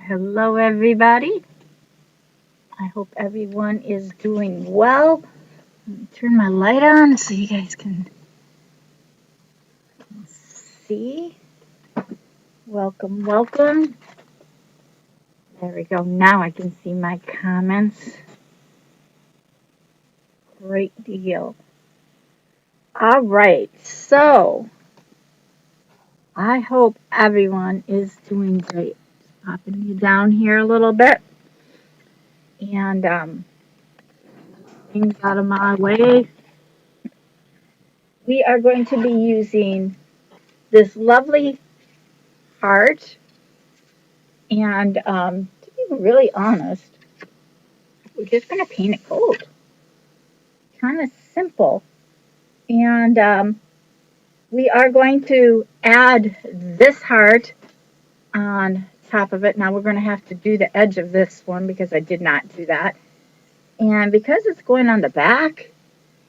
Hello, everybody. I hope everyone is doing well. Let me turn my light on so you guys can see. Welcome, welcome. There we go. Now I can see my comments. Great deal. All right. So I hope everyone is doing great. Just popping you down here a little bit. And things out of my way. We are going to be using this lovely heart. And to be really honest, we're just going to paint it gold. Kind of simple. And we are going to add this heart on top of it. Now we're going to have to do the edge of this one because I did not do that. And because it's going on the back,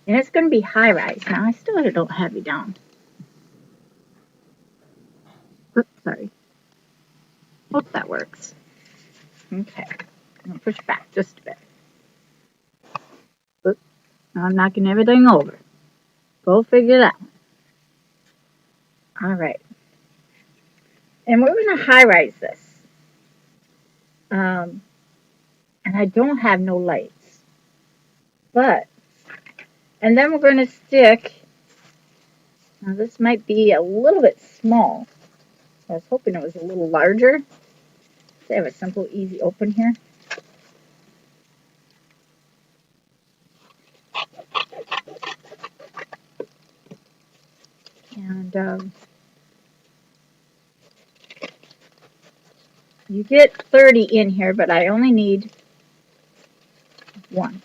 and it's going to be high rise. Now I still don't have you down. Oops, sorry. Hope that works. Okay. I'm going to push back just a bit. Oops. Now I'm knocking everything over. Go figure that. All right. And we're going to high rise this. And I don't have no lights. But, and then we're going to stick, now this might be a little bit small. I was hoping it was a little larger. They have a simple, easy open here. And you get 30 in here, but I only need one.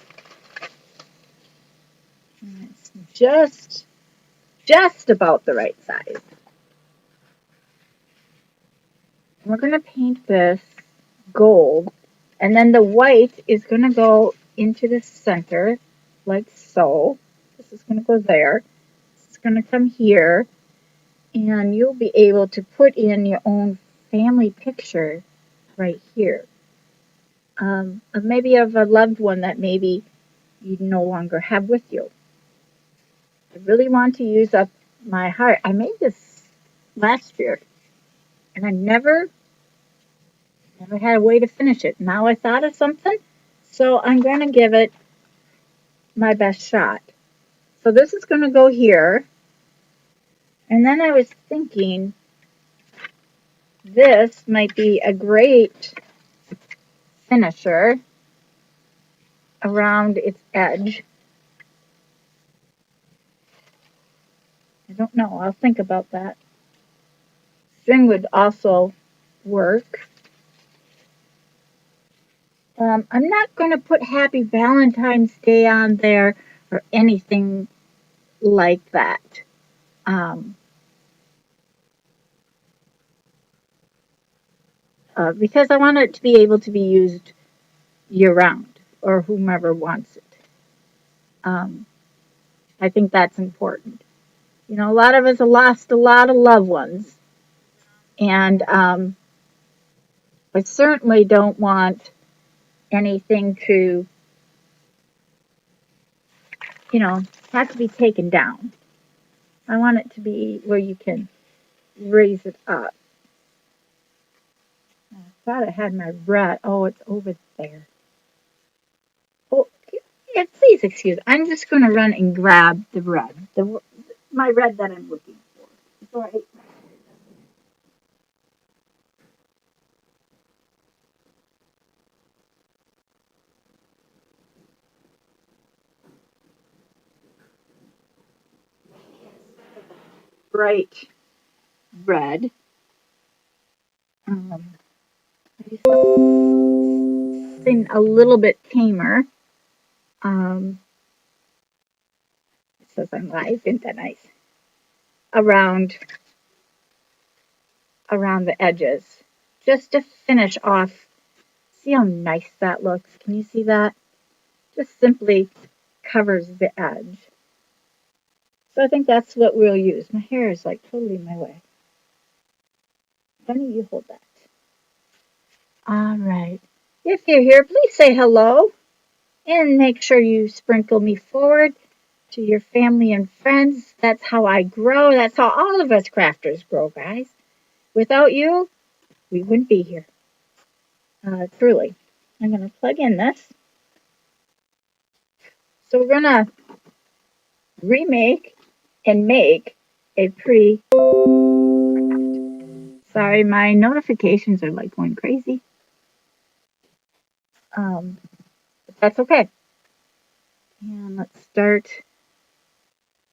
And it's just about the right size. And we're going to paint this gold, and then the white is going to go into the center, like so. This is going to go there. This is going to come here, and you'll be able to put in your own family picture right here. Maybe of a loved one that maybe you no longer have with you. I really want to use up my heart. I made this last year, and I never had a way to finish it. Now I thought of something, so I'm going to give it my best shot. So this is going to go here, and then I was thinking this might be a great finisher around its edge. I don't know. I'll think about that. String would also work. I'm not going to put Happy Valentine's Day on there or anything like that. Because I want it to be able to be used year-round or whomever wants it. I think that's important. You know, a lot of us have lost a lot of loved ones, and I certainly don't want anything to, you know, have to be taken down. I want it to be where you can raise it up. I thought I had my red. Oh, it's over there. Oh, yeah, please excuse. I'm just going to run and grab the red. My red that I'm looking for. It's all right. Bright red. Something a little bit tamer. Um, it says I'm live. Isn't that nice? Around the edges, just to finish off. See how nice that looks? Can you see that? Just simply covers the edge. So I think that's what we'll use. My hair is like totally in my way. Why don't you hold that? All right. If you're here, please say hello and make sure you sprinkle me forward to your family and friends. That's how I grow. That's how all of us crafters grow, guys. Without you, we wouldn't be here. Truly. I'm going to plug in this. So we're going to remake and make a pretty craft. Sorry, my notifications are like going crazy. But that's okay. And let's start.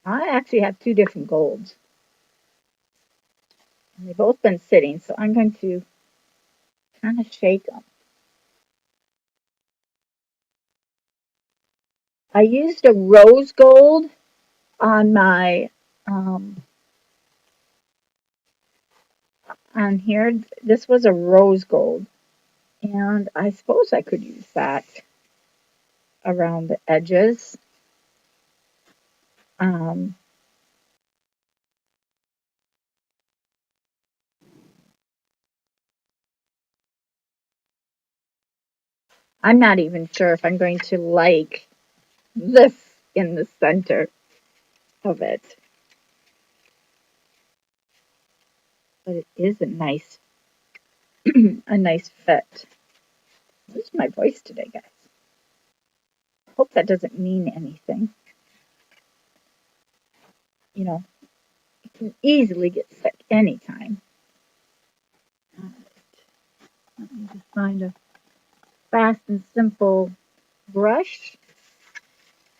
I actually have two different golds. And they've both been sitting, so I'm going to kind of shake them. I used a rose gold on my on here. This was a rose gold, and I suppose I could use that around the edges. Um, I'm not even sure if I'm going to like this in the center of it, but it is a nice a nice fit. This is my voice today, guys. Hope that doesn't mean anything. You know, you can easily get sick anytime. Let me just find a fast and simple brush,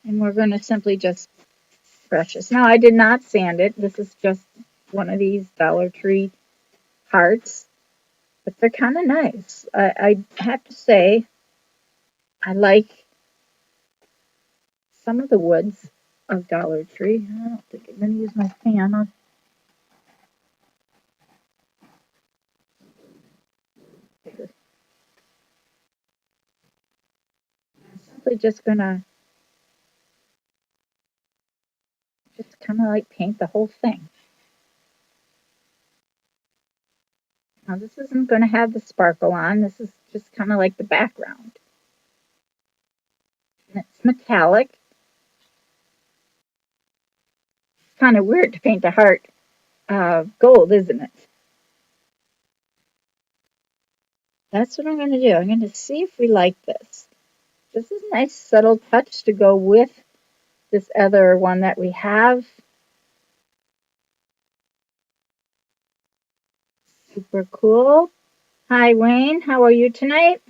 and we're going to simply just brush this. Now, I did not sand it. This is just one of these Dollar Tree hearts, but they're kind of nice. I have to say, I like some of the woods of Dollar Tree. I don't think I'm going to use my fan. I'm simply just going to just kind of like paint the whole thing. Now, this isn't going to have the sparkle on. This is just kind of like the background. And it's metallic. It's kind of weird to paint a heart gold, isn't it? That's what I'm going to do. I'm going to see if we like this. This is a nice subtle touch to go with this other one that we have. Super cool. Hi, Wayne. How are you tonight?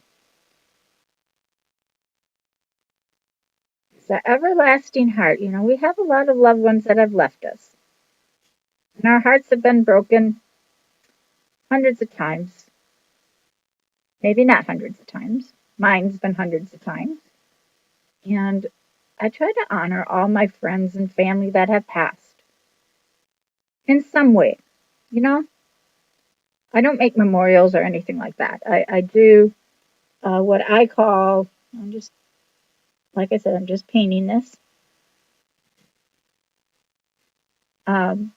It's the everlasting heart. You know, we have a lot of loved ones that have left us. And our hearts have been broken hundreds of times. Maybe not hundreds of times. Mine's been hundreds of times. And I try to honor all my friends and family that have passed in some way. You know, I don't make memorials or anything like that. I do what I call, I'm just, like I said, I'm just painting this. Um,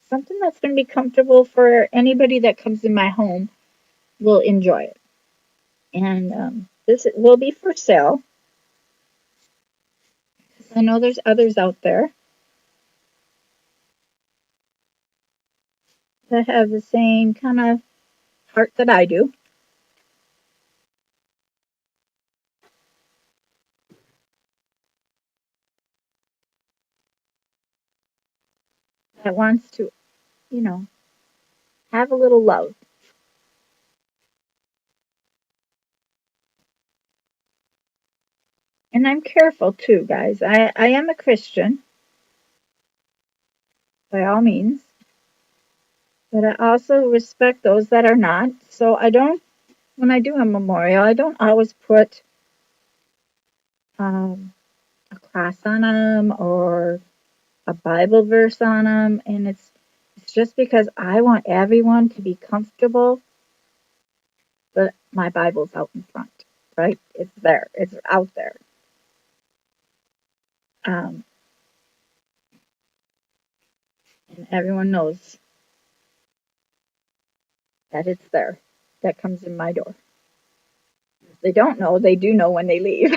Something that's going to be comfortable for anybody that comes in my home will enjoy it. And this will be for sale. I know there's others out there that have the same kind of heart that I do. That wants to, you know, have a little love. And I'm careful too, guys. I am a Christian, by all means, but I also respect those that are not. So I don't, when I do a memorial, I don't always put um, a cross on them or a Bible verse on them, and it's just because I want everyone to be comfortable. But my Bible's out in front, right? It's there. It's out there. Um, and everyone knows that it's there. that comes in my door. If they don't know, they do know when they leave.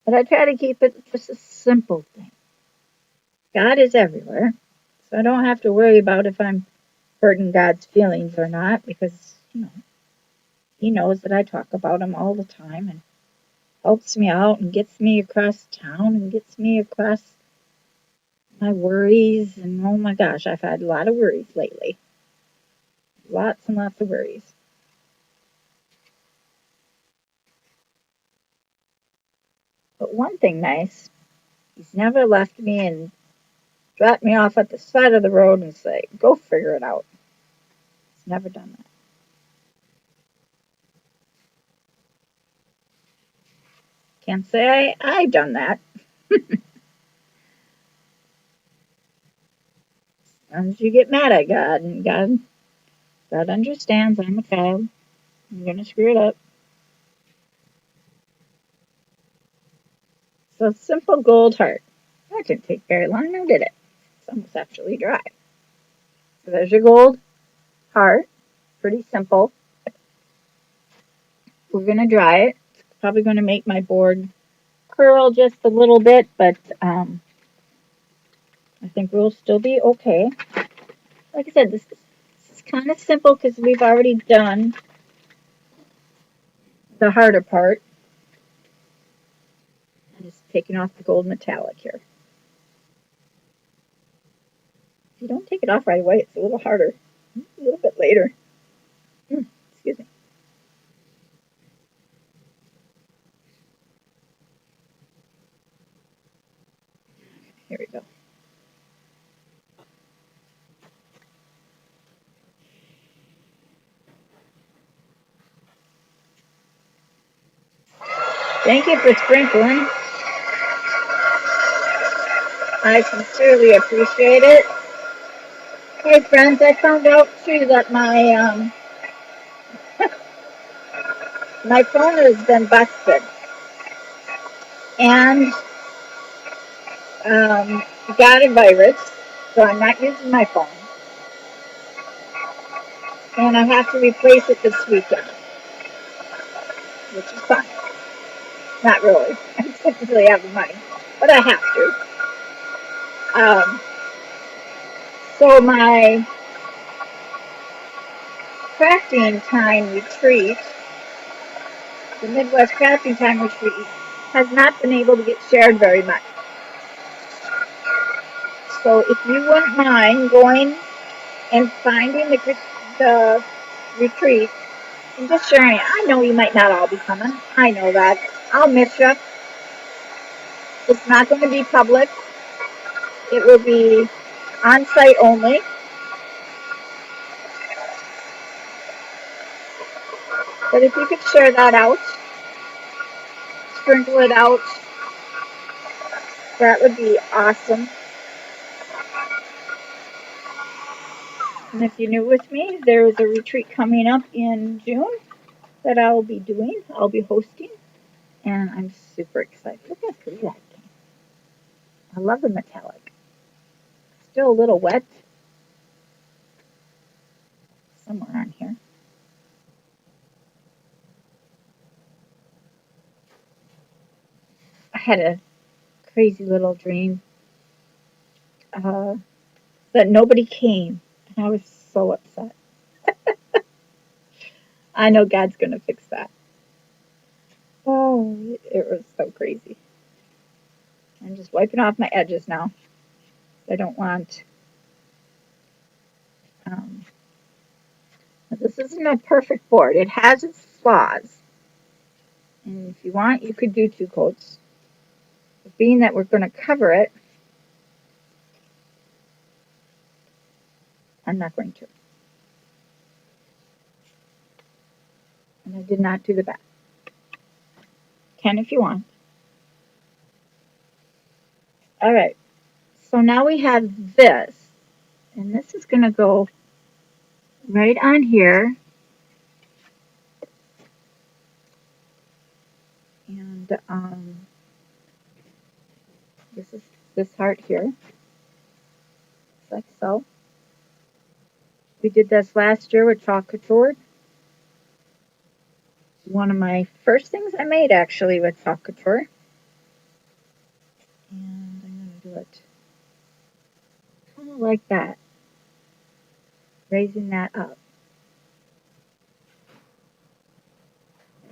But I try to keep it just a simple thing. God is everywhere, so I don't have to worry about if I'm hurting God's feelings or not because, He knows that I talk about Him all the time and helps me out and gets me across town and gets me across my worries. And oh my gosh, I've had a lot of worries lately. Lots and lots of worries. But one thing nice, He's never left me and dropped me off at the side of the road and say, go figure it out. He's never done that. Can't say I done that. Sometimes you get mad at God, and God understands I'm a child. I'm gonna screw it up. So simple gold heart. That didn't take very long, now did it? It's almost actually dry. So there's your gold heart. Pretty simple. We're gonna dry it. It's probably gonna make my board curl just a little bit, but I think we'll still be okay. Like I said, this is kind of simple because we've already done the harder part. I'm just taking off the gold metallic here. If you don't take it off right away, it's a little harder. A little bit later. Excuse me. Here we go. Thank you for sprinkling. I sincerely appreciate it. Hey friends, I found out too that my phone has been busted and got a virus, so I'm not using my phone, and I have to replace it this weekend, which is fine. Not really. I don't really have the money, but I have to. So my crafting time retreat, the Midwest Crafting Time retreat, has not been able to get shared very much. So if you wouldn't mind going and finding the retreat and just sharing it. I know you might not all be coming. I know that. I'll miss you. It's not going to be public. It will be on site only. But if you could share that out, sprinkle it out, that would be awesome. And if you're new with me, there is a retreat coming up in June that I will be doing. I'll be hosting. And I'm super excited. Look how pretty that came. I love the metallic. Still a little wet somewhere on here. I had a crazy little dream that nobody came. And I was so upset. I know God's going to fix that. Oh, it was so crazy. I'm just wiping off my edges now. I don't want. Um, this isn't a perfect board. It has its flaws. And if you want, you could do 2 coats. But being that we're going to cover it, I'm not going to. And I did not do the back. Can if you want. All right. So now we have this. And this is going to go right on here. And this is this heart here. Like so. We did this last year with Chalk Couture. One of my first things I made actually with Chalk Couture. And I'm going to do it kind of like that, raising that up.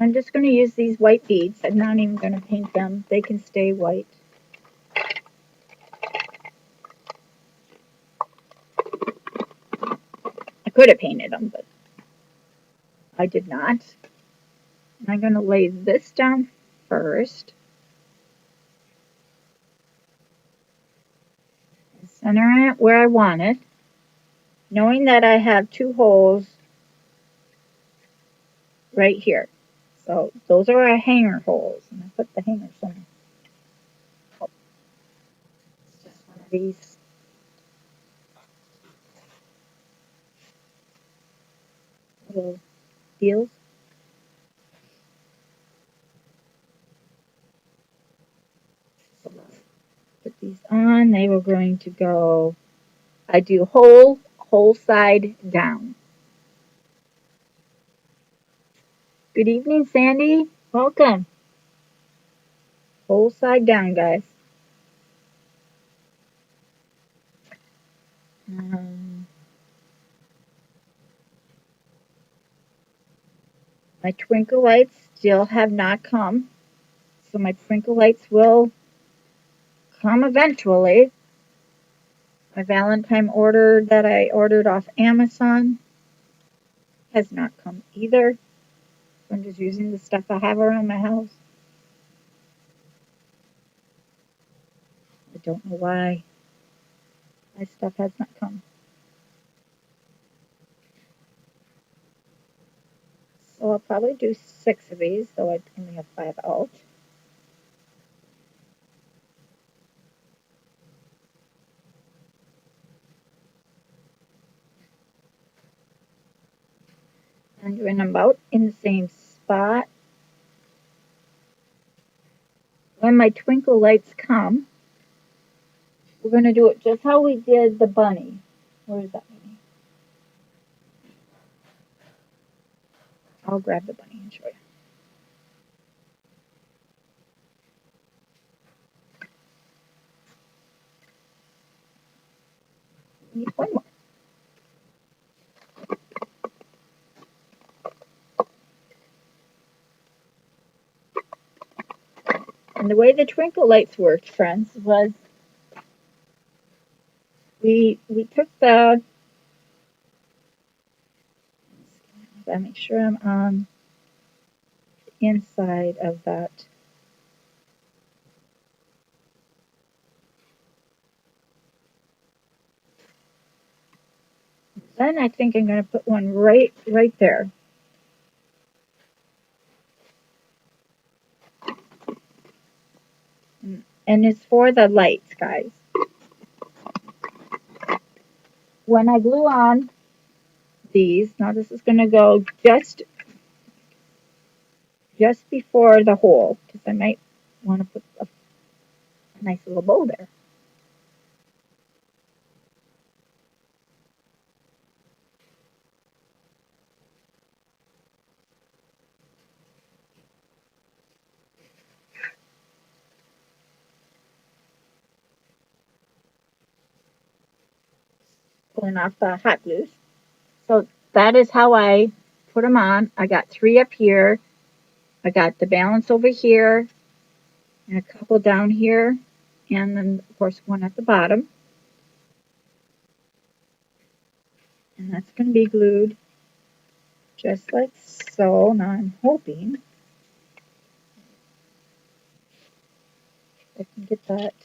I'm just going to use these white beads. I'm not even going to paint them. They can stay white. I could have painted them, but I did not. And I'm going to lay this down first. Center it where I want it, knowing that I have 2 holes right here. So those are our hanger holes. And I put the hangers in. Oh, it's just one of these little deals. So put these on. They were going to go, I do whole side down. Good evening, Sandy. Welcome. Whole side down, guys. My twinkle lights still have not come. So my twinkle lights will come eventually. My Valentine order that I ordered off Amazon has not come either. I'm just using the stuff I have around my house. I don't know why my stuff has not come. So I'll probably do 6 of these, though I only have 5 out. I'm doing them about in the same spot. When my twinkle lights come, we're going to do it just how we did the bunny. Where is that bunny? I'll grab the bunny and show you. Need one more. And the way the twinkle lights worked, friends, was we took the, I make sure I'm on the inside of that. Then I think I'm going to put one right there. And it's for the lights, guys. When I glue on these, now this is going to go just before the hole, because I might want to put a nice little bow there. Pulling off the hot glues. So that is how I put them on. I got 3 up here. I got the balance over here and a couple down here, and then of course one at the bottom. And that's going to be glued just like so. Now I'm hoping I can get that.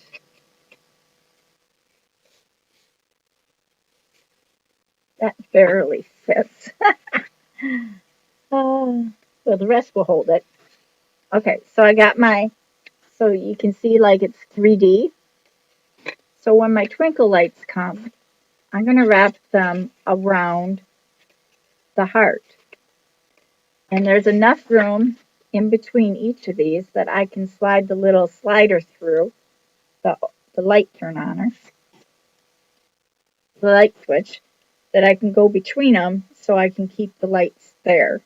That barely fits. Well, the rest will hold it. Okay, so I got my, so you can see like it's 3D. So when my twinkle lights come, I'm going to wrap them around the heart. And there's enough room in between each of these that I can slide the little slider through the light turn on, the light switch. that I can go between them so I can keep the lights there.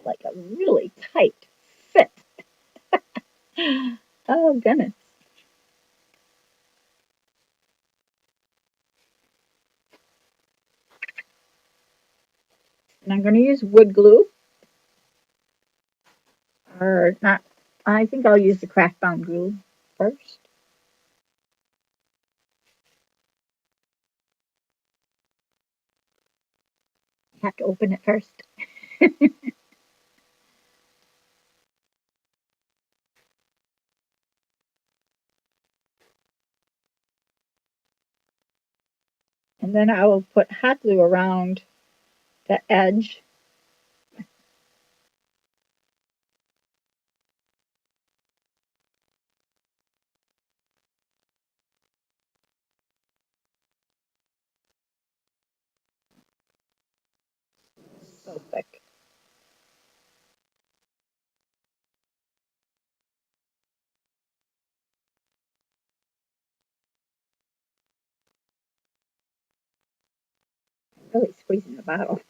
Like a really tight fit. Oh, goodness. And I'm going to use wood glue, or not. I think I'll use the craft bound glue first. I have to open it first. And then I will put hot glue around the edge. So thick. Really squeezing the bottle.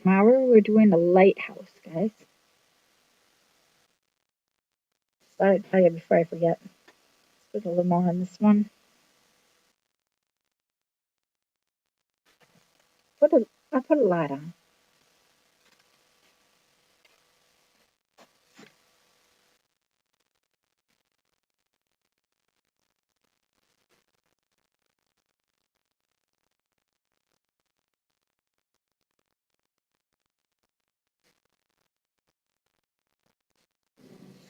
Tomorrow we're doing the lighthouse, guys. Thought I'd tell you before I forget. Let's put a little more on this one. I'll put a lot on.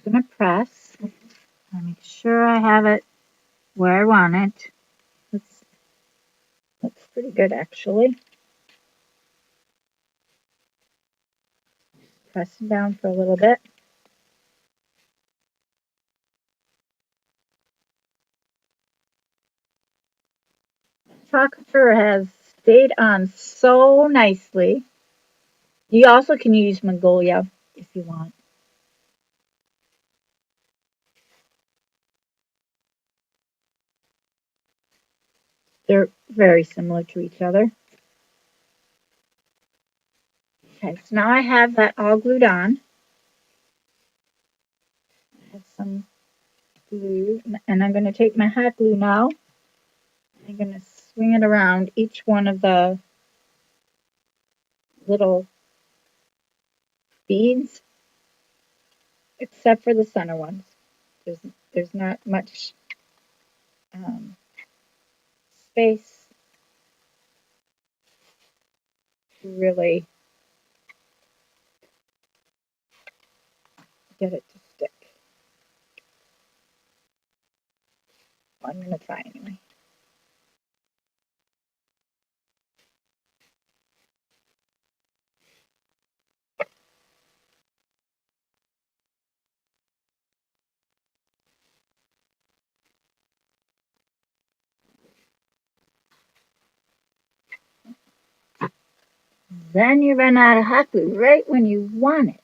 I'm gonna press. I'll make sure I have it where I want it. Looks pretty good actually. Pressing down for a little bit. Chocolate has stayed on so nicely. You also can use Magnolia if you want. They're very similar to each other. Okay, so now I have that all glued on. I have some glue, and I'm going to take my hot glue now. I'm going to swing it around each one of the little beads, except for the center ones. There's not much um, space to really get it to stick. I'm going to try anyway. Then you run out of hot glue right when you want it.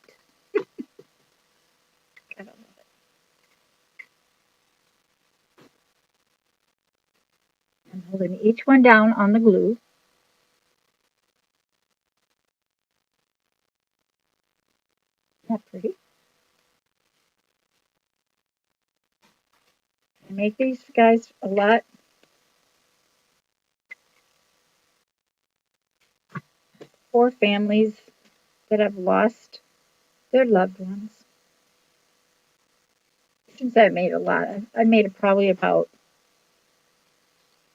Gotta love it. I'm holding each one down on the glue. Isn't that pretty? I make these guys a lot for families that have lost their loved ones. Since I made a lot, I made probably about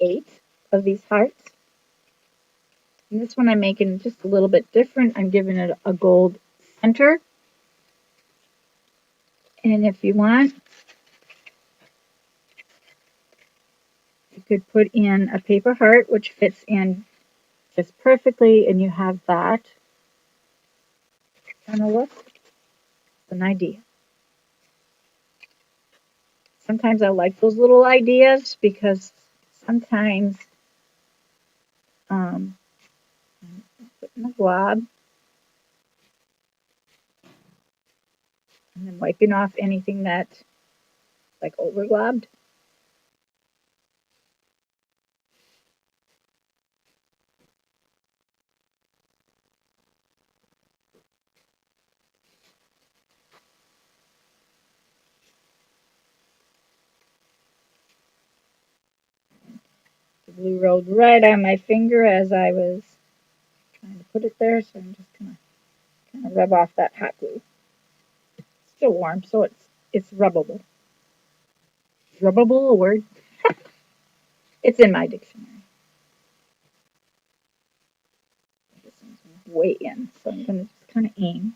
8 of these hearts. And this one I'm making just a little bit different. I'm giving it a gold center. And if you want, you could put in a paper heart, which fits in just perfectly, and you have that kind of look. an idea. Sometimes I like those little ideas because sometimes um, putting a glob and then wiping off anything that's like over globbed. The glue rolled right on my finger as I was trying to put it there, so I'm just gonna kind of rub off that hot glue. It's still warm, so it's rubbable. Rubbable, a word? It's in my dictionary. This one's way in, so I'm gonna just kind of aim.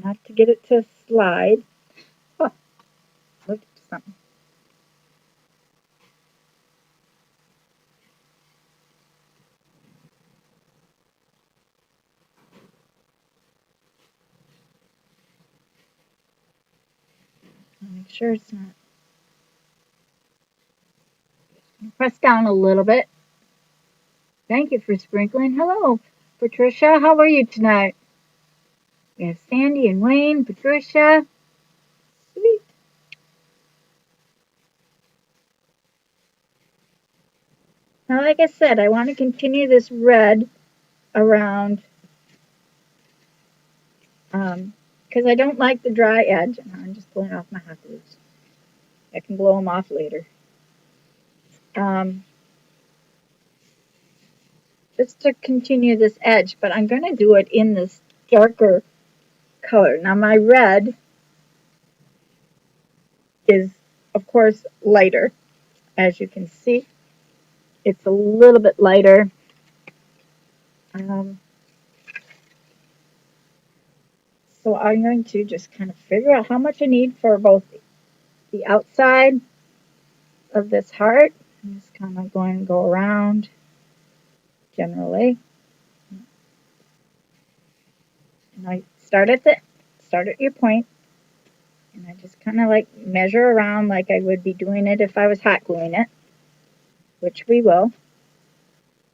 Not to get it to slide. Oh, look at something. Make sure it's not. Press down a little bit. Thank you for sprinkling. Hello, Patricia. How are you tonight? We have Sandy and Wayne, Patricia. Sweet. Now, like I said, I want to continue this red around because I don't like the dry edge. And I'm just pulling off my hot glues. I can blow them off later. Just to continue this edge, but I'm going to do it in this darker color. Now, my red is, of course, lighter. As you can see, it's a little bit lighter. So I'm going to just kind of figure out how much I need for both the outside of this heart. I'm just kind of going to go around generally. And I start at your point, and I just kind of like measure around like I would be doing it if I was hot gluing it, which we will.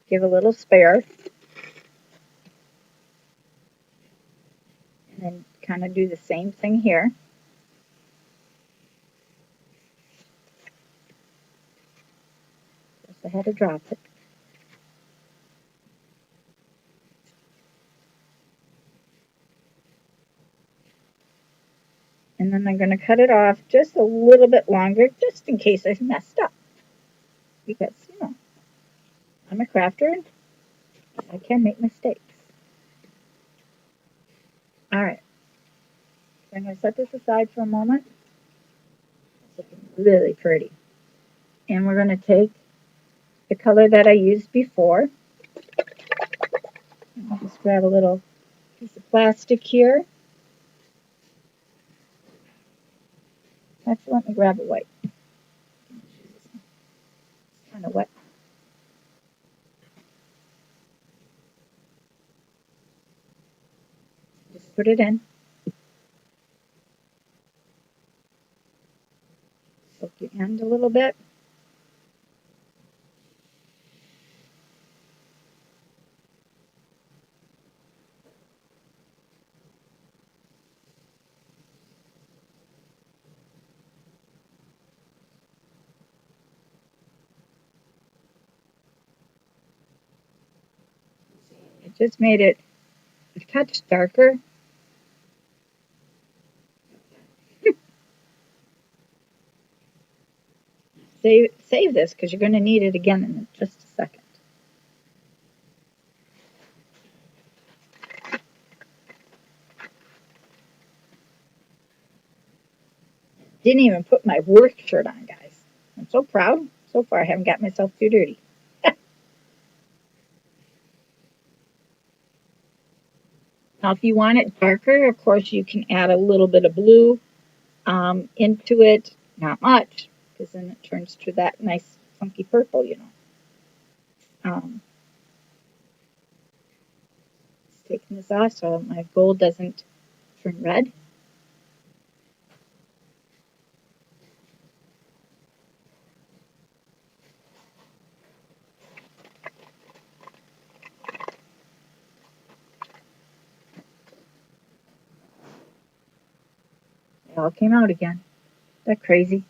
Give a little spare. And then kind of do the same thing here. Just I had to drop it. And then I'm going to cut it off just a little bit longer, just in case I messed up. Because, you know, I'm a crafter and I can make mistakes. All right. So I'm going to set this aside for a moment. It's looking really pretty. And we're going to take the color that I used before. I'll just grab a little piece of plastic here. Actually, let me grab a white. It's kind of wet. Just put it in. Soak your end a little bit. It just made it a touch darker. Save this because you're going to need it again in just a second. Didn't even put my work shirt on, guys. I'm so proud. So far, I haven't got myself too dirty. Now, if you want it darker, of course, you can add a little bit of blue into it. Not much, because then it turns to that nice funky purple, you know. Taking this off so my gold doesn't turn red. It all came out again. That crazy.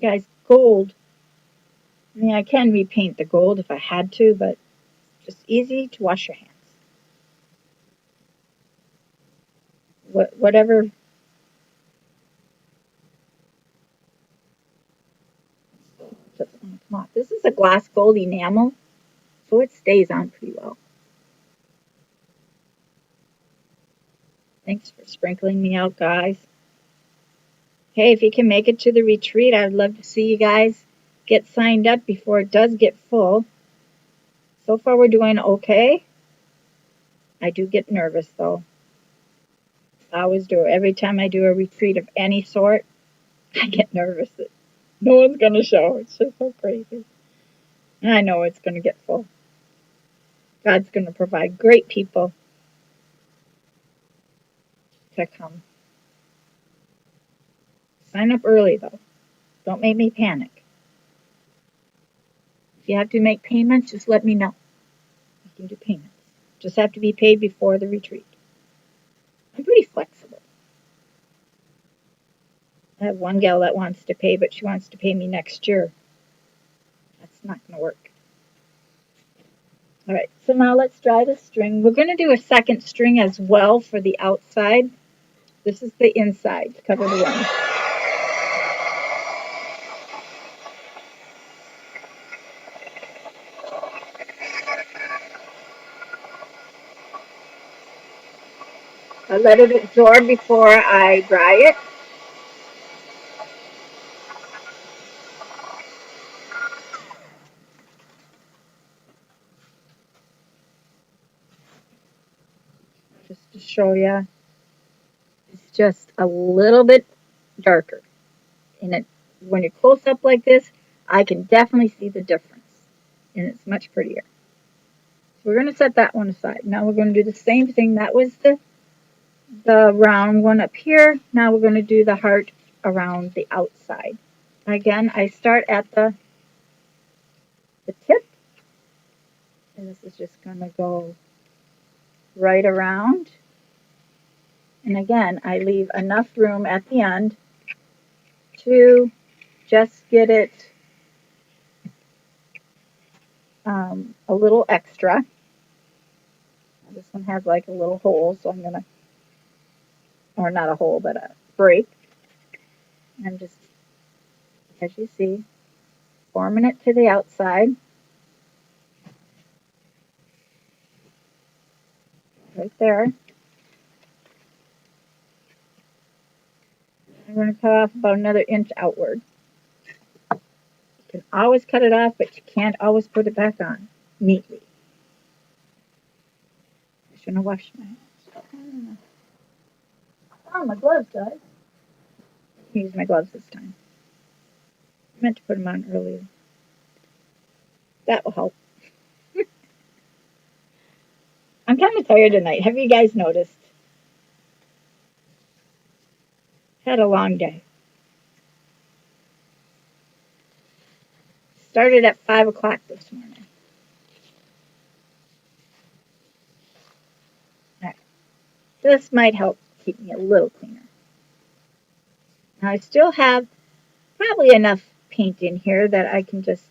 Guys, gold. I mean, I can repaint the gold if I had to, but just easy to wash your hands. Whatever. Doesn't want to come off. This is a glass gold enamel, so it stays on pretty well. Thanks for sprinkling me out, guys. Hey, if you can make it to the retreat, I'd love to see you guys get signed up before it does get full. So far, we're doing okay. I do get nervous, though. I always do. Every time I do a retreat of any sort, I get nervous that no one's going to show. It's just so crazy. And I know it's going to get full. God's going to provide great people to come. Sign up early, though. Don't make me panic. If you have to make payments, just let me know. I can do payments. Just have to be paid before the retreat. I'm pretty flexible. I have one gal that wants to pay, but she wants to pay me next year. That's not going to work. All right, so now let's dry the string. We're going to do a second string as well for the outside. This is the inside to cover the ring. I let it absorb before I dry it. Just to show you, it's just a little bit darker. And it, when you're close up like this, I can definitely see the difference. And it's much prettier. So we're going to set that one aside. Now we're going to do the same thing. That was the round one up here. Now we're going to do the heart around the outside. Again, I start at the tip. And this is just going to go right around. And again, I leave enough room at the end to just get it a little extra. This one has like a little hole, so I'm going to, or not a hole, but a break. I'm just, as you see, forming it to the outside. Right there. I'm going to cut off about another inch outward. You can always cut it off, but you can't always put it back on neatly. I shouldn't have washed my hands. Oh, my gloves, guys. I use my gloves this time. I meant to put them on earlier. That will help. I'm kind of tired tonight. Have you guys noticed? Had a long day. Started at 5 o'clock this morning. All right. This might help keep me a little cleaner. Now I still have probably enough paint in here that I can just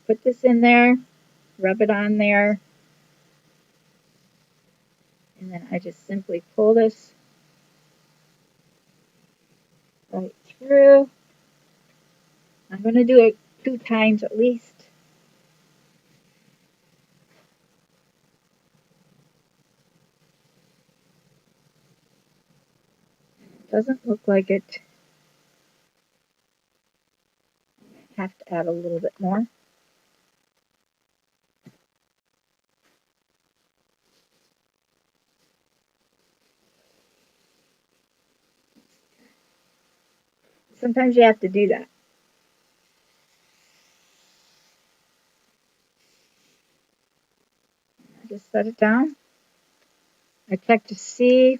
put this in there, rub it on there, and then I just simply pull this right through. I'm going to do it 2 times at least. Doesn't look like it. Have to add a little bit more. Sometimes you have to do that. Just set it down. I check to see.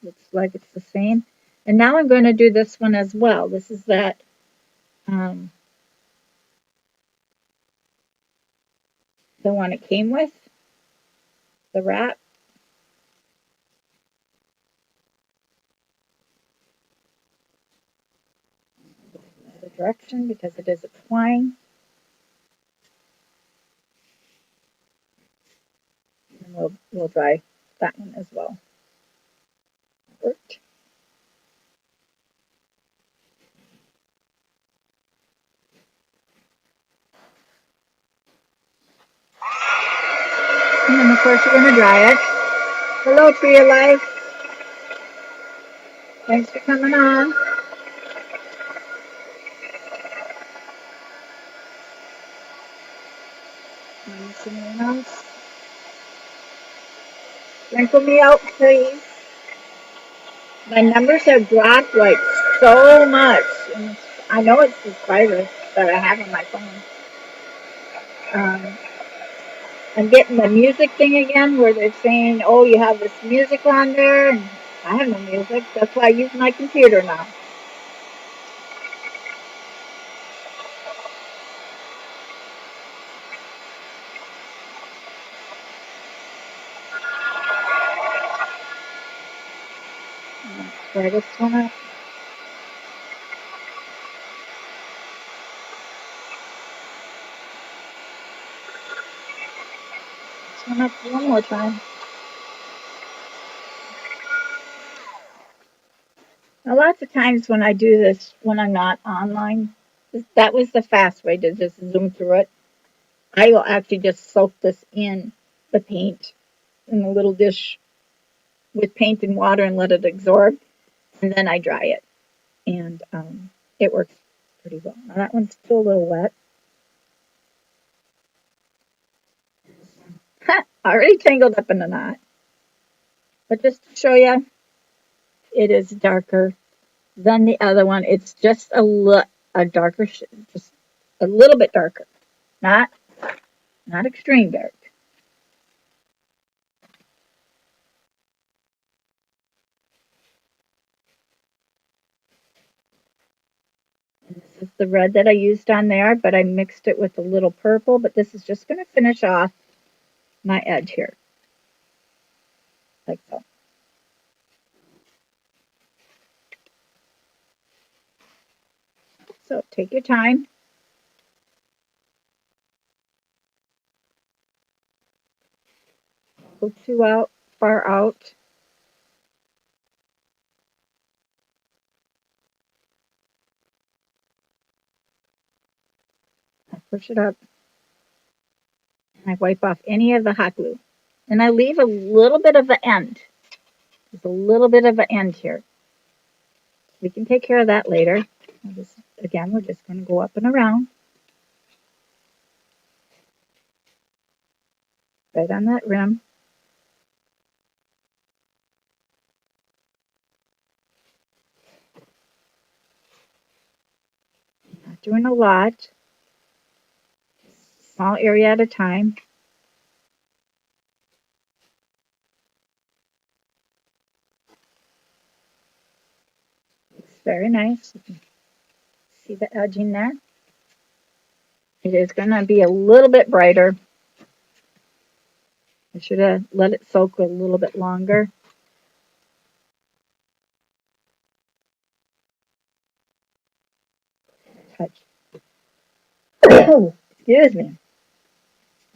Looks like it's the same. And now I'm going to do this one as well. This is that um, the one it came with, the wrap, the direction because it is a twine. And we'll dry that one as well. Worked. And then of course you're going to dry it. Hello, Tree of Life. Thanks for coming on. Anything else? Sprinkle me out, please. My numbers have dropped like so much. And I know it's subscribers that I have on my phone. Um, I'm getting the music thing again where they're saying, oh, you have this music on there. And I have no music. That's why I use my computer now. Try this one up. This one up one more time. Now, lots of times when I do this, when I'm not online, that was the fast way to just zoom through it. I will actually just soak this in the paint in a little dish with paint and water and let it absorb, and then I dry it. And it works pretty well. Now, that one's still a little wet. Already tangled up in a knot. But just to show you, it is darker than the other one. It's just a darker, just a little bit darker. Not extreme dark. This is the red that I used on there, but I mixed it with a little purple. But this is just going to finish off my edge here, like so. So take your time. Go too out, far out. I push it up. I wipe off any of the hot glue. And I leave a little bit of the end. There's a little bit of an end here. We can take care of that later. Again, we're just going to go up and around. Right on that rim. Not doing a lot. Small area at a time. It's very nice. You can see the edging there. It is going to be a little bit brighter. I should have let it soak a little bit longer. Touch. Excuse me.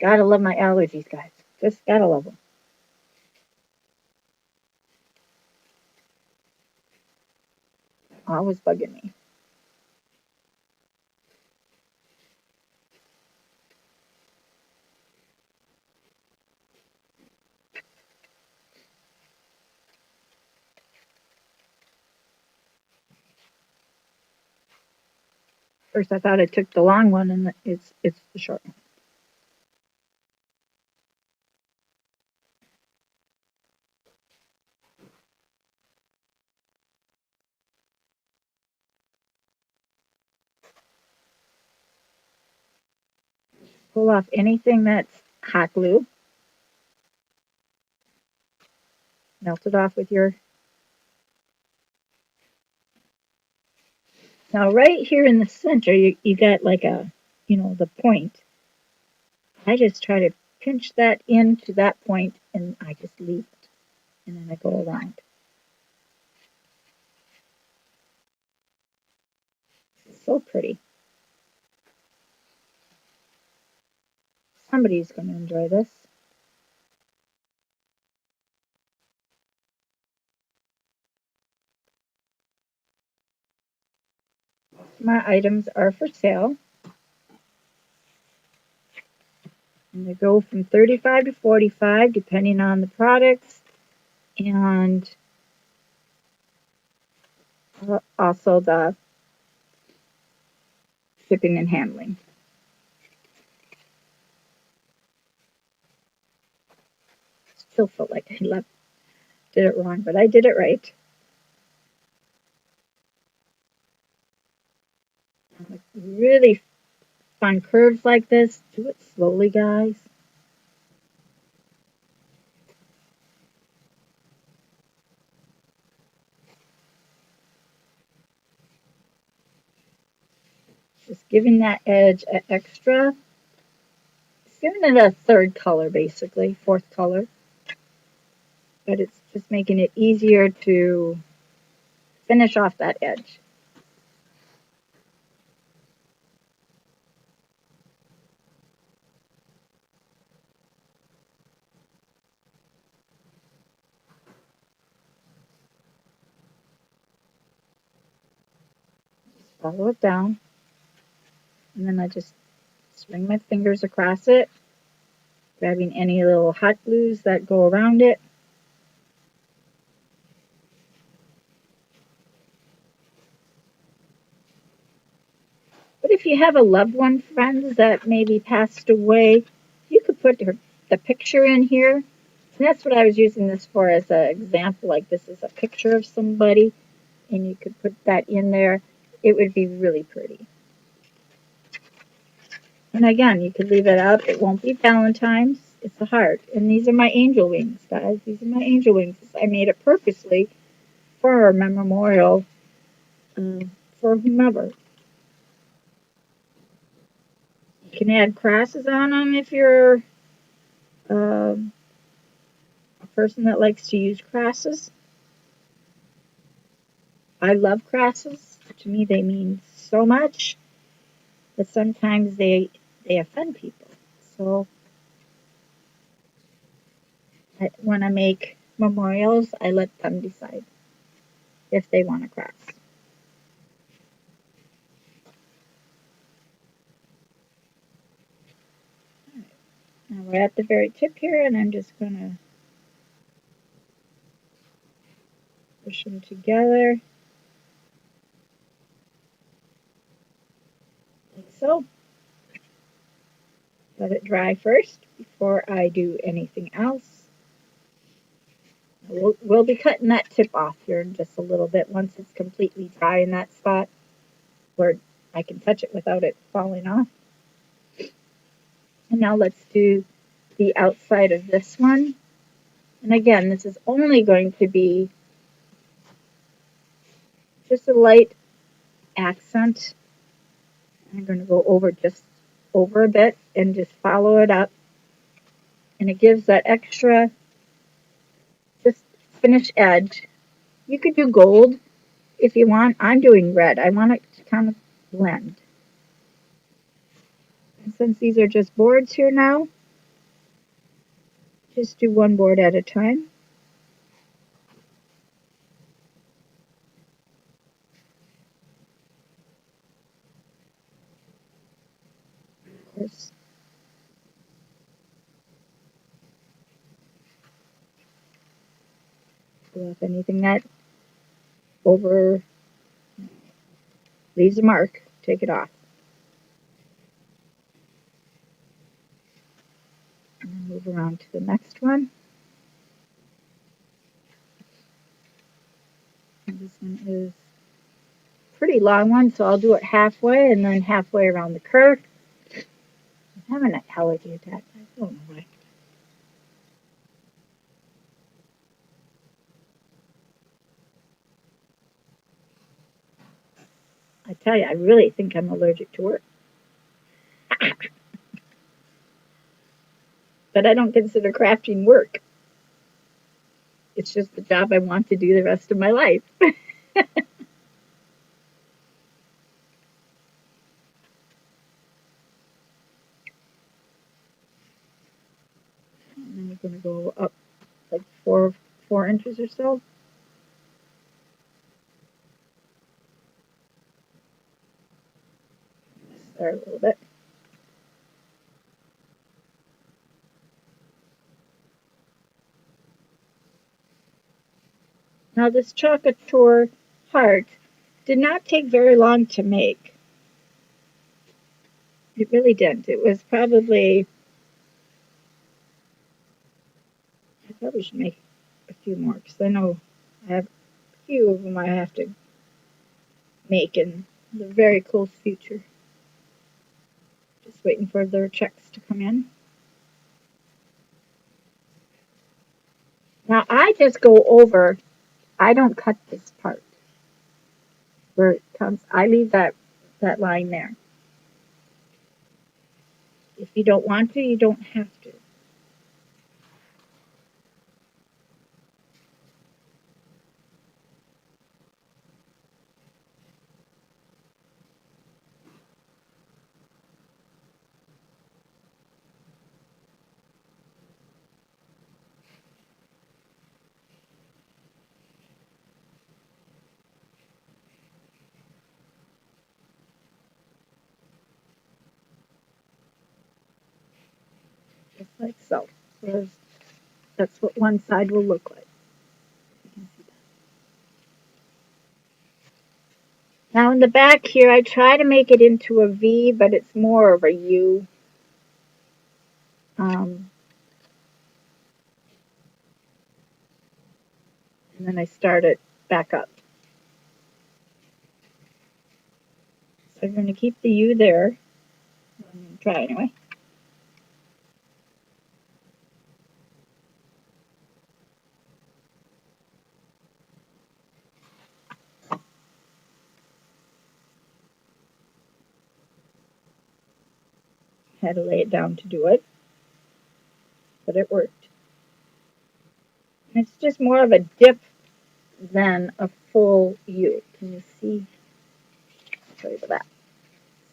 Gotta love my allergies, guys. Just gotta love them. Always bugging me. First, I thought I took the long one, and it's the short one. pull off anything that's hot glue. Melt it off with your... Now right here in the center, you got like a, the point. I just try to pinch that into that point and I just leave it. And then I go around. So pretty. Somebody's going to enjoy this. My items are for sale. And they go from 35 to 45 depending on the products and also the shipping and handling. Still felt like I did it wrong, but I did it right. Like really fun curves like this. Do it slowly, guys. Just giving that edge an extra. It's giving it a third color, basically, fourth color. But it's just making it easier to finish off that edge. Follow it down. And then I just swing my fingers across it, grabbing any little hot glues that go around it. But if you have a loved one, friends that maybe passed away, you could put the picture in here. And that's what I was using this for as an example. Like this is a picture of somebody, and you could put that in there. It would be really pretty. And again, you could leave it out. It won't be Valentine's. It's a heart. And these are my angel wings, guys. These are my angel wings. I made it purposely for a memorial for whomever. You can add crosses on them if you're a person that likes to use crosses. I love crosses. To me, they mean so much, but sometimes they offend people. So when I make memorials, I let them decide if they want a cross. Now we're at the very tip here, and I'm just going to push them together like so. Let it dry first before I do anything else. We'll be cutting that tip off here in just a little bit once it's completely dry in that spot where I can touch it without it falling off. And now let's do the outside of this one. And again, this is only going to be just a light accent. I'm going to go over a bit and just follow it up. And it gives that extra just finish edge. You could do gold if you want. I'm doing red. I want it to kind of blend. And since these are just boards here now, just do one board at a time. Of course. Pull off anything that over leaves a mark. Take it off. And then move around to the next one. And this one is a pretty long one, so I'll do it halfway and then halfway around the curve. I having an allergy attack. I don't know why. I tell you, I really think I'm allergic to work. But I don't consider crafting work. It's just the job I want to do the rest of my life. And then we're going to go up like four inches or so. Start a little bit. Now this Chocolate heart did not take very long to make. It really didn't. It was probably, I probably should make a few more because I know I have a few of them I have to make in the very close future. Just waiting for their checks to come in. Now I just go over, I don't cut this part where it comes, I leave that line there. If you don't want to, you don't have to. Just like so. That's what one side will look like. Now in the back here, I try to make it into a V, but it's more of a U. Um, and then I start it back up. So I'm going to keep the U there. I'm going to try anyway. Had to lay it down to do it, but it worked. And it's just more of a dip than a full U. Can you see? I'll show you that.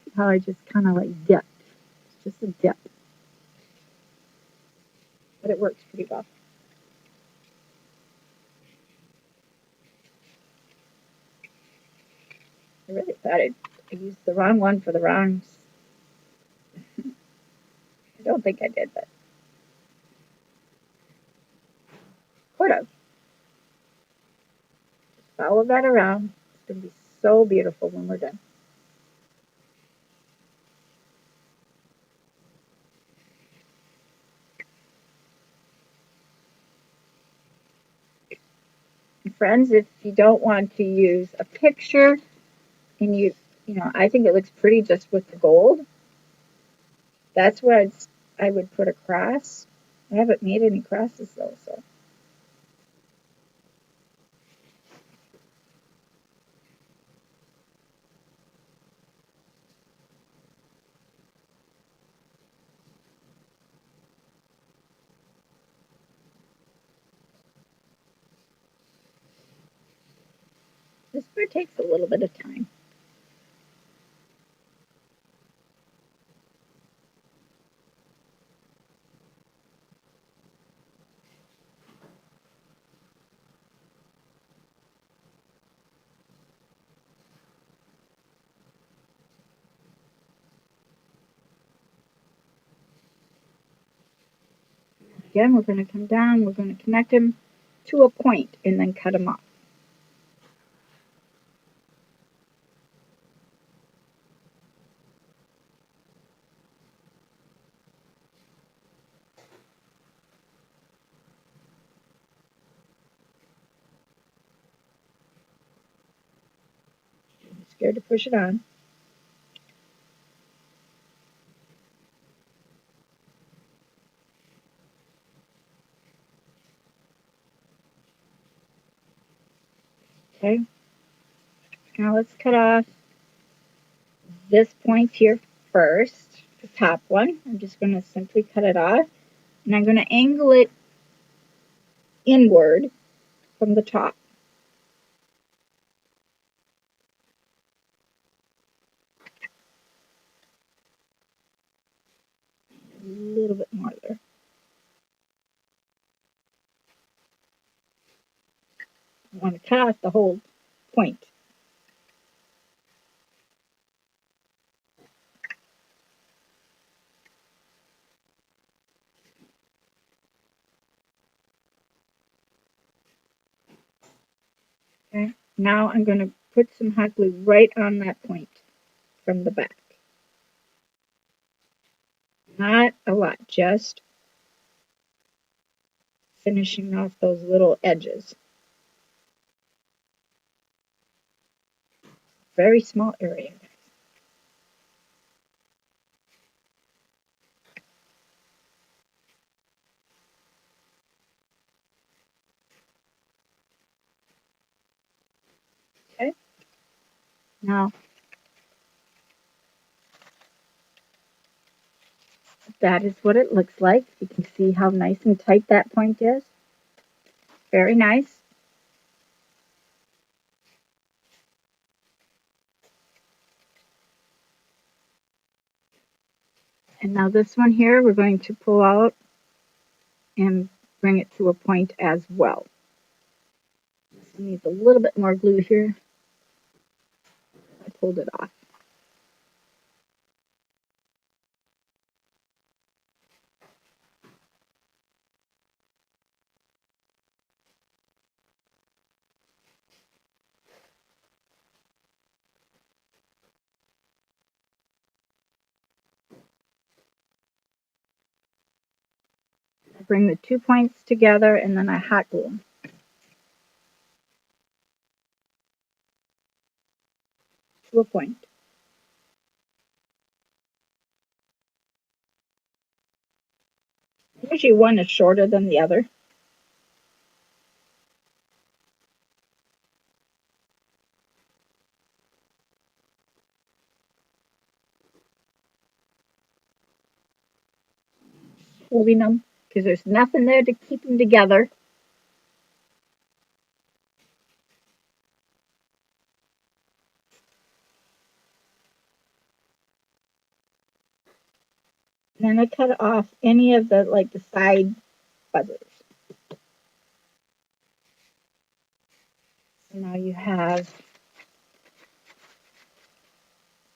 See how I just kind of like dipped. It's just a dip. But it works pretty well. I really thought I used the wrong one for the wrong. I don't think I did, but could have. Follow that around. It's going to be so beautiful when we're done. And friends, if you don't want to use a picture and I think it looks pretty just with the gold. That's where I would put a cross. I haven't made any crosses though, so. This part takes a little bit of time. Again, we're going to come down, we're going to connect them to a point and then cut them off. I'm scared to push it on. Okay, now let's cut off this point here first, the top one. I'm just going to simply cut it off, and I'm going to angle it inward from the top. A little bit more there. I want to cut off the whole point. Okay, now I'm going to put some hot glue right on that point from the back. Not a lot, just finishing off those little edges. Very small area. Okay, now that is what it looks like. You can see how nice and tight that point is. Very nice. And now this one here, we're going to pull out and bring it to a point as well. This one needs a little bit more glue here. I pulled it off. I bring the 2 points together and then I hot glue them to a point. Usually one is shorter than the other. Holding them because there's nothing there to keep them together. And then I cut off any of the the side buzzers. So now you have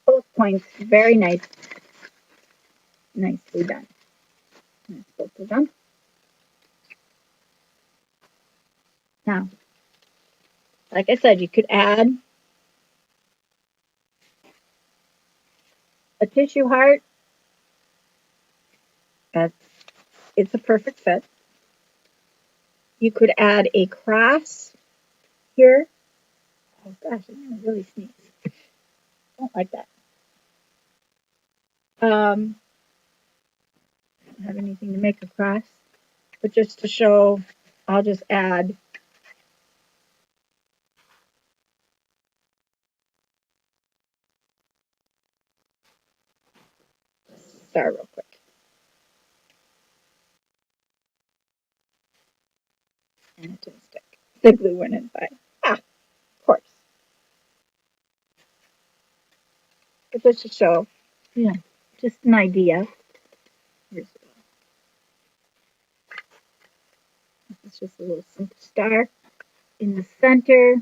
both points very nicely done. That's both of them. Now, like I said, you could add a tissue heart. That's it's a perfect fit. You could add a cross here. Oh gosh, I'm gonna really sneeze. Don't like that. I don't have anything to make a cross, but just to show, I'll just add star real quick. And it didn't stick. The glue went inside. Ah, of course. But just to show, yeah, just an idea. Here's, it's just a little simple star in the center.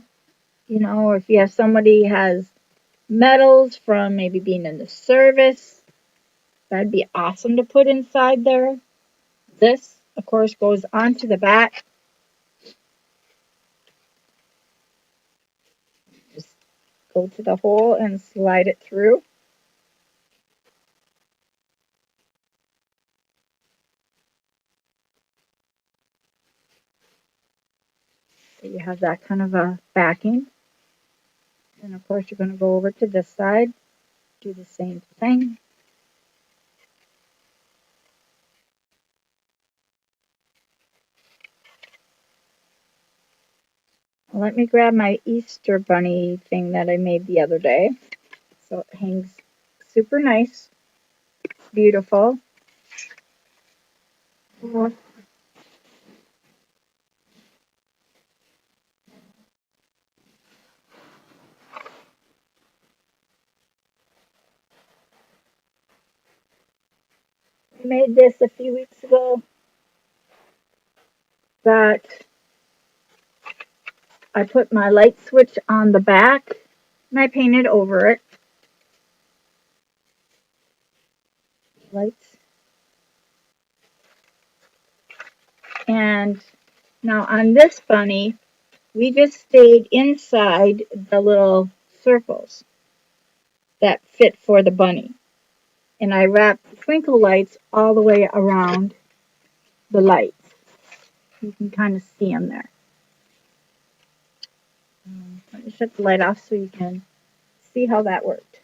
You know, or if you have somebody has medals from maybe being in the service, that'd be awesome to put inside there. This, of course, goes onto the back. Just go to the hole and slide it through. So you have that kind of a backing. And of course, you're going to go over to this side, do the same thing. Let me grab my Easter bunny thing that I made the other day. So it hangs super nice, beautiful. I made this a few weeks ago that I put my light switch on the back and I painted over it. Lights. And now on this bunny, we just stayed inside the little circles that fit for the bunny. And I wrapped twinkle lights all the way around the lights. You can kind of see them there. Let me shut the light off so you can see how that worked.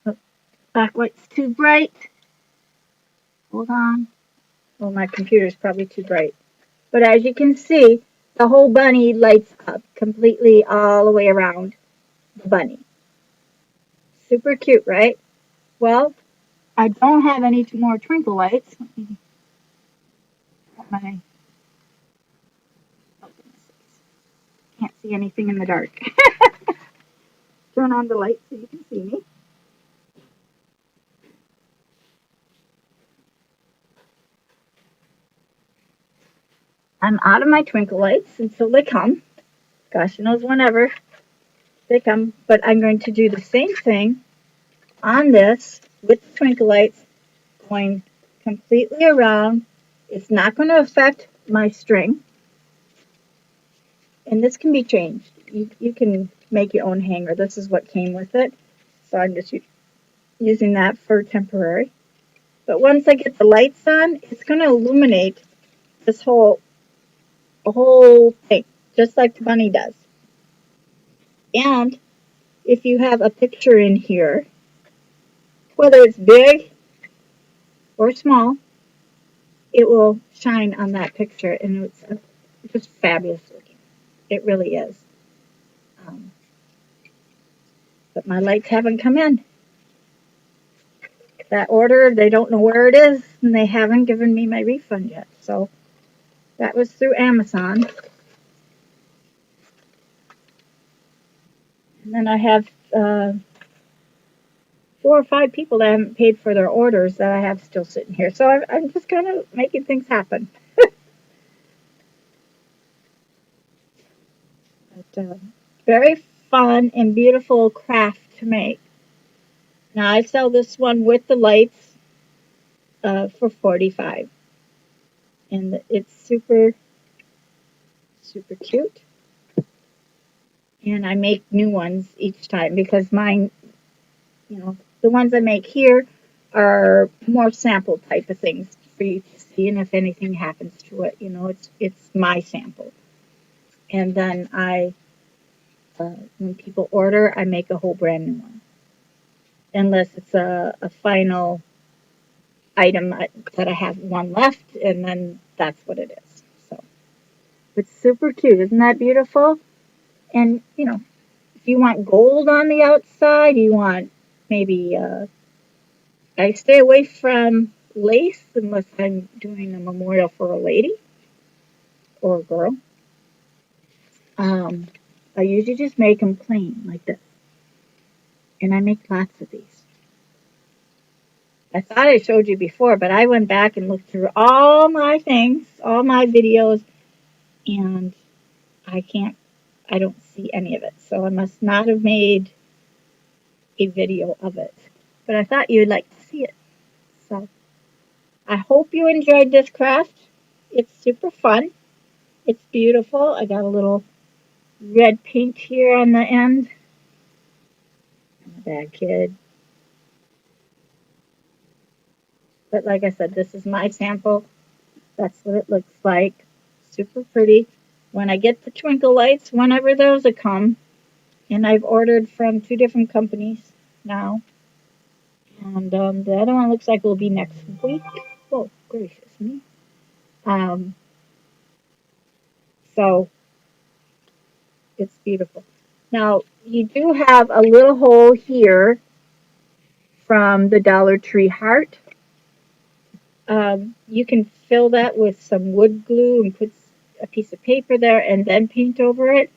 Oh, backlight's too bright. Hold on. Well, my computer's probably too bright. But as you can see, the whole bunny lights up completely all the way around the bunny. Super cute, right? Well, I don't have any more twinkle lights. Let me put my, oh goodness, can't see anything in the dark. Turn on the light so you can see me. I'm out of my twinkle lights until they come. Gosh knows whenever they come. But I'm going to do the same thing on this with the twinkle lights going completely around. It's not going to affect my string. And this can be changed. You can make your own hanger. This is what came with it. So I'm just using that for temporary. But once I get the lights on, it's going to illuminate this whole thing, just like the bunny does. And if you have a picture in here, whether it's big or small, it will shine on that picture, and it's just fabulous looking. It really is. Um, but my lights haven't come in. That order, they don't know where it is, and they haven't given me my refund yet. So that was through Amazon. And then I have 4 or 5 people that haven't paid for their orders that I have still sitting here. So I'm just kind of making things happen. But, very fun and beautiful craft to make. Now I sell this one with the lights for $45, and it's super cute. And I make new ones each time because mine, the ones I make here are more sample type of things for you to see, and if anything happens to it, it's my sample. And then when people order, I make a whole brand new one, unless it's a final item that I have one left, and then that's what it is. So it's super cute. Isn't that beautiful? And, if you want gold on the outside, you want maybe, I stay away from lace unless I'm doing a memorial for a lady or a girl. I usually just make them plain like this. And I make lots of these. I thought I showed you before, but I went back and looked through all my things, all my videos, and I don't see any of it. So I must not have made a video of it. But I thought you'd like to see it. So I hope you enjoyed this craft. It's super fun. It's beautiful. I got a little red paint here on the end. I'm a bad kid. But like I said, this is my sample. That's what it looks like. Super pretty. When I get the twinkle lights, whenever those will come, and I've ordered from 2 different companies now, And the other one looks like it'll be next week. Oh, gracious me. Um, so it's beautiful. Now, you do have a little hole here from the Dollar Tree heart. You can fill that with some wood glue and put a piece of paper there and then paint over it.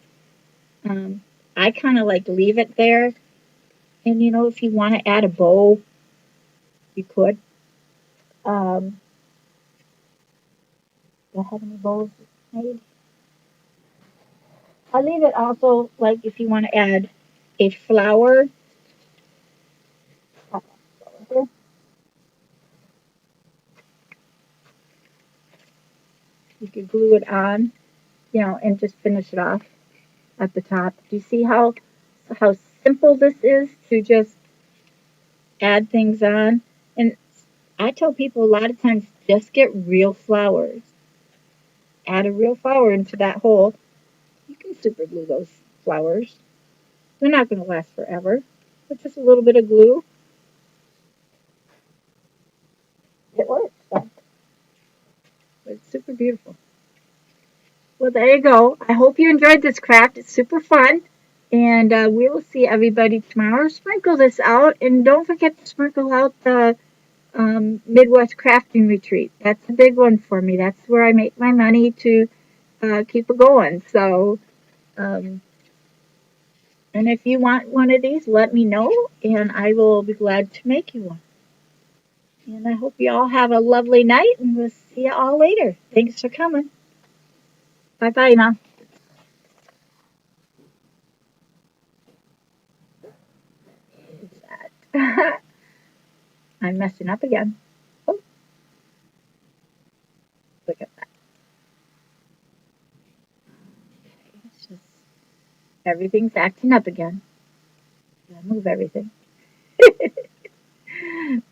Um, I kind of like leave it there. And you know, if you want to add a bow, you could. Um, do I have any bows made? I'll leave it also like if you want to add a flower. You could glue it on, you know, and just finish it off at the top. Do you see how simple this is to just add things on? And I tell people a lot of times just get real flowers. Add a real flower into that hole. You can super glue those flowers. They're not going to last forever. But just a little bit of glue, it works. So it's super beautiful. Well, there you go. I hope you enjoyed this craft. It's super fun. And we will see everybody tomorrow. Sprinkle this out. And don't forget to sprinkle out the Midwest Crafting Retreat. That's a big one for me. That's where I make my money to keep it going. So, um, and if you want one of these, let me know. And I will be glad to make you one. And I hope you all have a lovely night. And we'll see you all later. Thanks for coming. Bye bye now. I'm messing up again. Oh, look at that. It's just, everything's acting up again. I move everything.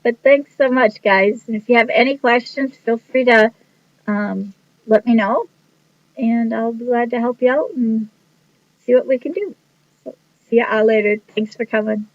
But thanks so much, guys. And if you have any questions, feel free to um, let me know. And I'll be glad to help you out and see what we can do. So, see you all later. Thanks for coming.